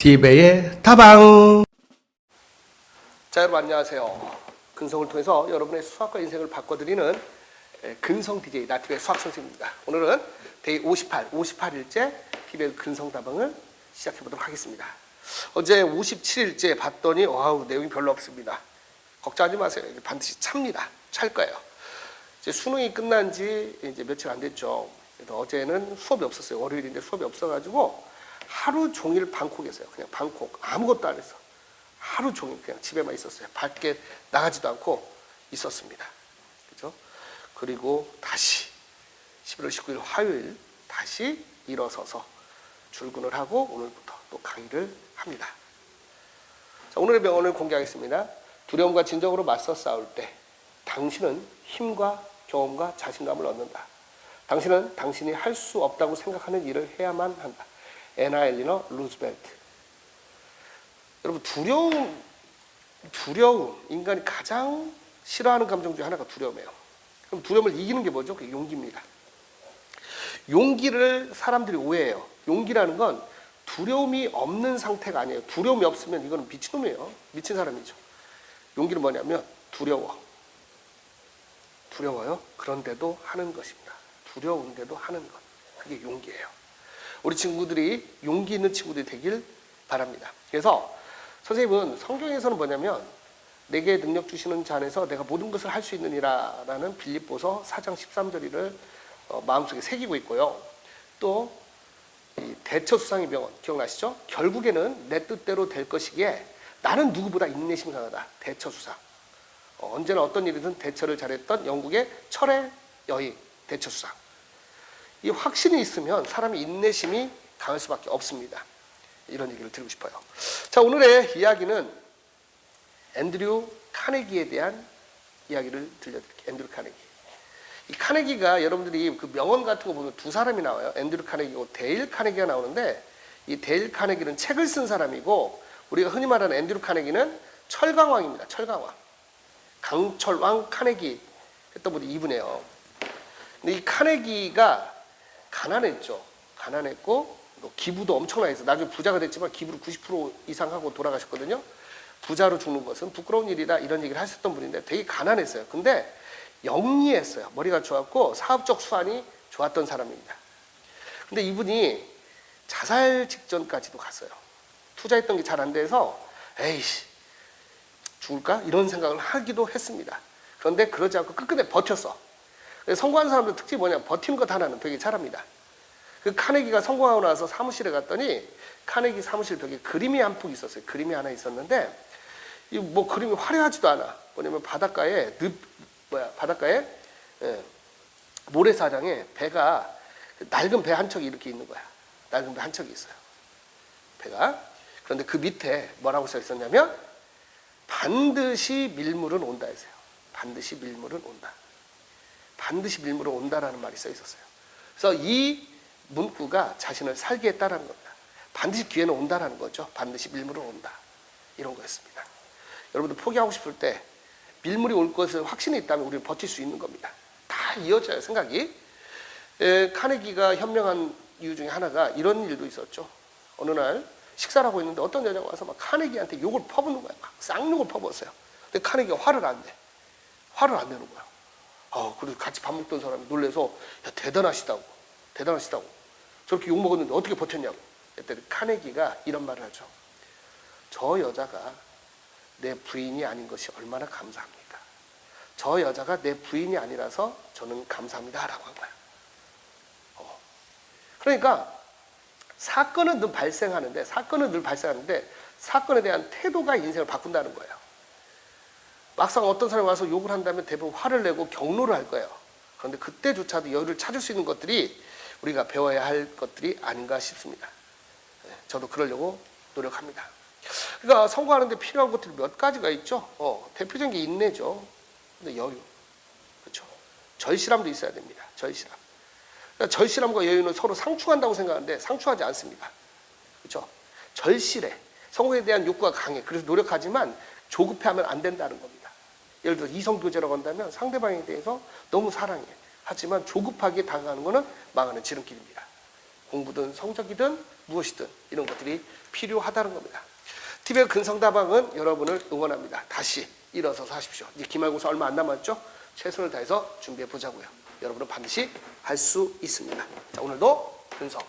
디베의 다방. 자, 여러분 안녕하세요. 근성을 통해서 여러분의 수학과 인생을 바꿔드리는 근성 DJ 나티베 수학 선생님입니다. 오늘은 데이 58일째 디베 근성 다방을 시작해 보도록 하겠습니다. 어제 57일째 봤더니 와우, 내용이 별로 없습니다. 걱정하지 마세요. 반드시 찹니다. 찰 거예요. 이제 수능이 끝난 지 이제 며칠 안 됐죠. 그래서 어제는 수업이 없었어요. 월요일인데 수업이 없어가지고 하루 종일 방콕에서요. 그냥 방콕 아무것도 안 했어. 하루 종일 그냥 집에만 있었어요. 밖에 나가지도 않고 있었습니다. 그죠? 그리고 다시 11월 19일 화요일 다시 일어서서 출근을 하고 오늘부터 또 강의를 합니다. 자, 오늘의 명언을 공개하겠습니다. 두려움과 진정으로 맞서 싸울 때 당신은 힘과 경험과 자신감을 얻는다. 당신은 당신이 할 수 없다고 생각하는 일을 해야만 한다. 애나 엘리너 루즈벨트. 여러분, 두려움, 인간이 가장 싫어하는 감정 중 하나가 두려움이에요. 그럼 두려움을 이기는 게 뭐죠? 그게 용기입니다. 용기를 사람들이 오해해요. 용기라는 건 두려움이 없는 상태가 아니에요. 두려움이 없으면 이거는 미친놈이에요. 미친 사람이죠. 용기는 뭐냐면 두려워요. 그런데도 하는 것입니다. 두려운데도 하는 것. 그게 용기예요. 우리 친구들이 용기 있는 친구들이 되길 바랍니다. 그래서 선생님은 성경에서는 뭐냐면 내게 능력 주시는 자 안에서 내가 모든 것을 할 수 있느니라 라는 빌립보서 4장 13절을 마음속에 새기고 있고요. 또 이 대처수상의 명언 기억나시죠? 결국에는 내 뜻대로 될 것이기에 나는 누구보다 인내심이 강하다. 대처수상. 언제나 어떤 일이든 대처를 잘했던 영국의 철의 여인 대처수상. 이 확신이 있으면 사람이 인내심이 강할 수밖에 없습니다. 이런 얘기를 드리고 싶어요. 자, 오늘의 이야기는 앤드류 카네기에 대한 이야기를 들려드릴게요. 앤드류 카네기. 이 카네기가 여러분들이 그 명언 같은 거 보면 두 사람이 나와요. 앤드류 카네기고 데일 카네기가 나오는데 이 데일 카네기는 책을 쓴 사람이고 우리가 흔히 말하는 앤드류 카네기는 철강왕입니다. 철강왕. 강철왕 카네기 했던 분이 이분이에요. 근데 이 카네기가 가난했죠. 가난했고 기부도 엄청나게 했어요. 나중에 부자가 됐지만 기부를 90% 이상 하고 돌아가셨거든요. 부자로 죽는 것은 부끄러운 일이다 이런 얘기를 하셨던 분인데 되게 가난했어요. 근데 영리했어요. 머리가 좋았고 사업적 수완이 좋았던 사람입니다. 근데 이분이 자살 직전까지도 갔어요. 투자했던 게 잘 안 돼서 에이씨 죽을까? 이런 생각을 하기도 했습니다. 그런데 그러지 않고 끝끝내 버텼어. 성공한 사람들 특징이 뭐냐? 버티는 것 하나는 되게 잘합니다. 그 카네기가 성공하고 나서 사무실에 갔더니 카네기 사무실 벽에 그림이 한 폭 있었어요. 그림이 하나 있었는데 이 뭐 그림이 화려하지도 않아. 뭐냐면 바닷가에 모래사장에 배가 낡은 배 한 척이 이렇게 있는 거야. 낡은 배 한 척이 있어요. 배가. 그런데 그 밑에 뭐라고 써 있었냐면 반드시 밀물은 온다 했어요. 반드시 밀물은 온다. 반드시 밀물은 온다라는 말이 써 있었어요. 그래서 이 문구가 자신을 살게 했다라는 겁니다. 반드시 기회는 온다라는 거죠. 반드시 밀물은 온다. 이런 거였습니다. 여러분들 포기하고 싶을 때 밀물이 올 것을 확신이 있다면 우리는 버틸 수 있는 겁니다. 다 이어져요, 생각이. 카네기가 현명한 이유 중에 하나가 이런 일도 있었죠. 어느 날 식사를 하고 있는데 어떤 여자가 와서 막 카네기한테 욕을 퍼붓는 거야. 막 쌍욕을 퍼부었어요. 근데 카네기가 화를 안 내. 화를 안 내는 거야. 그래서 같이 밥 먹던 사람이 놀래서 야, 대단하시다고. 저렇게 욕 먹었는데 어떻게 버텼냐고. 그때 카네기가 이런 말을 하죠. 저 여자가 내 부인이 아닌 것이 얼마나 감사합니까? 저 여자가 내 부인이 아니라서 저는 감사합니다라고 한 거야. 그러니까 사건은 늘 발생하는데 사건에 대한 태도가 인생을 바꾼다는 거예요. 막상 어떤 사람이 와서 욕을 한다면 대부분 화를 내고 경로를 할 거예요. 그런데 그때조차도 여유를 찾을 수 있는 것들이 우리가 배워야 할 것들이 아닌가 싶습니다. 저도 그러려고 노력합니다. 그러니까 성공하는 데 필요한 것들이 몇 가지가 있죠. 대표적인 게 인내죠. 근데 여유. 그렇죠. 절실함도 있어야 됩니다. 절실함. 그러니까 절실함과 여유는 서로 상충한다고 생각하는데 상충하지 않습니다. 그렇죠. 절실해. 성공에 대한 욕구가 강해. 그래서 노력하지만 조급해하면 안 된다는 겁니다. 예를 들어 이성교제라고 한다면 상대방에 대해서 너무 사랑해. 하지만 조급하게 다가가는 것은 망하는 지름길입니다. 공부든 성적이든 무엇이든 이런 것들이 필요하다는 겁니다. TV의 근성다방은 여러분을 응원합니다. 다시 일어서서 하십시오. 이제 기말고사 얼마 안 남았죠? 최선을 다해서 준비해 보자고요. 여러분은 반드시 할 수 있습니다. 자, 오늘도 근성